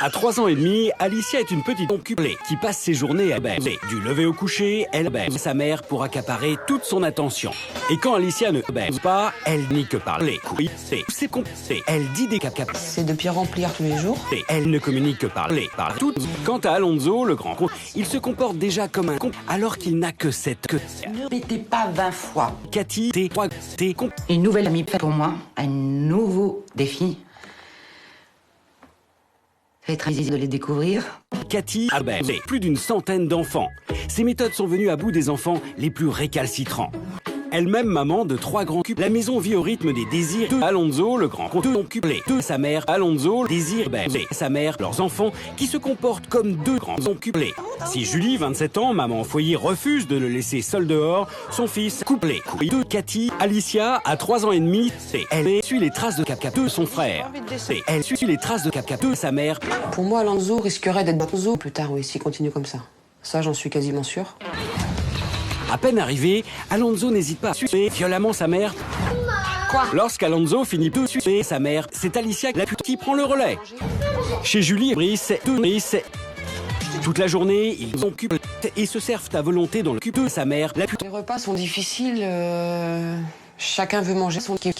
À 3 ans et demi, Alicia est une petite occupée qui passe ses journées à baiser. Du lever au coucher, elle baise sa mère pour accaparer toute son attention. Et quand Alicia ne baise pas, elle n'y que par les couilles. Elle dit des caca. C'est de pierre remplir tous les jours. Elle ne communique que par les toutes. Quant à Alonso, le grand con, il se comporte déjà comme un con alors qu'il n'a que cette que. Ne répétez pas 20 fois. Cathy, t'es con. Une nouvelle amie pour moi, un nouveau défi. Ça va être easy de les découvrir. Cathy a baisé plus d'une centaine d'enfants. Ses méthodes sont venues à bout des enfants les plus récalcitrants. Elle-même maman de 3 grands couples, la maison vit au rythme des désirs de Alonso, le grand couplé, de sa mère, Alonso, désir baiser sa mère, leurs enfants, qui se comportent comme 2 grands couplés. Si Julie, 27 ans, maman au foyer, refuse de le laisser seul dehors, son fils, couplé de Cathy, Alicia, à 3 ans et demi, elle suit les traces de Cap de son frère. Elle suit les traces de Cap de sa mère. Pour moi, Alonso risquerait d'être Alonso plus tard, oui, s'il continue comme ça. Ça, j'en suis quasiment sûre. À peine arrivé, Alonso n'hésite pas à sucer violemment sa mère. Quoi? Lorsqu'Alonso finit de sucer sa mère, c'est Alicia, la pute, qui prend le relais. Chez Julie et Brice, toute la journée, ils s'occupent et se servent à volonté dans le cul de sa mère, la pute. Les repas sont difficiles, chacun veut manger son kiff.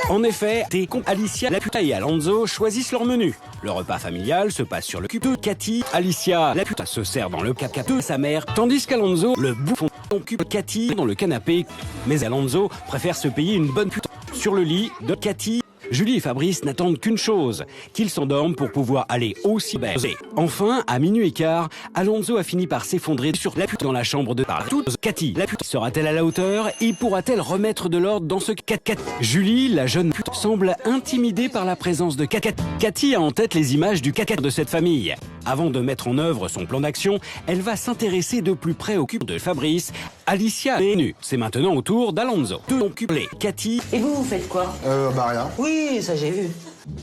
En effet, Alicia, la pute et Alonso choisissent leur menu. Le repas familial se passe sur le cul de Cathy. Alicia, la pute, se sert dans le caca de sa mère, tandis qu'Alonso, le bouffon, occupe Cathy dans le canapé. Mais Alonso préfère se payer une bonne pute sur le lit de Cathy. Julie et Fabrice n'attendent qu'une chose, qu'ils s'endorment pour pouvoir aller aussi baiser. Enfin, à minuit et quart, Alonso a fini par s'effondrer sur la pute dans la chambre de toute Cathy. La pute sera-t-elle à la hauteur et pourra-t-elle remettre de l'ordre dans ce cat? Julie, la jeune pute, semble intimidée par la présence de Cathy. Cathy a en tête les images du caca de cette famille. Avant de mettre en œuvre son plan d'action, elle va s'intéresser de plus près au cul de Fabrice. Alicia est nue. C'est maintenant au tour d'Alonso. Deux couplés. Cathy. Et vous faites quoi? Rien. Oui, ça j'ai vu.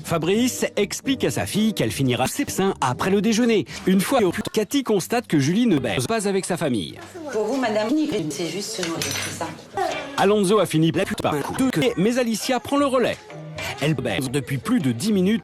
Fabrice explique à sa fille qu'elle finira ses seins après le déjeuner. Une fois au pute, Cathy constate que Julie ne baise pas avec sa famille. Pour vous, madame, c'est juste ce nom, c'est ça. Alonso a fini la pute par un coup de queue, mais Alicia prend le relais. Elle baise depuis plus de 10 minutes.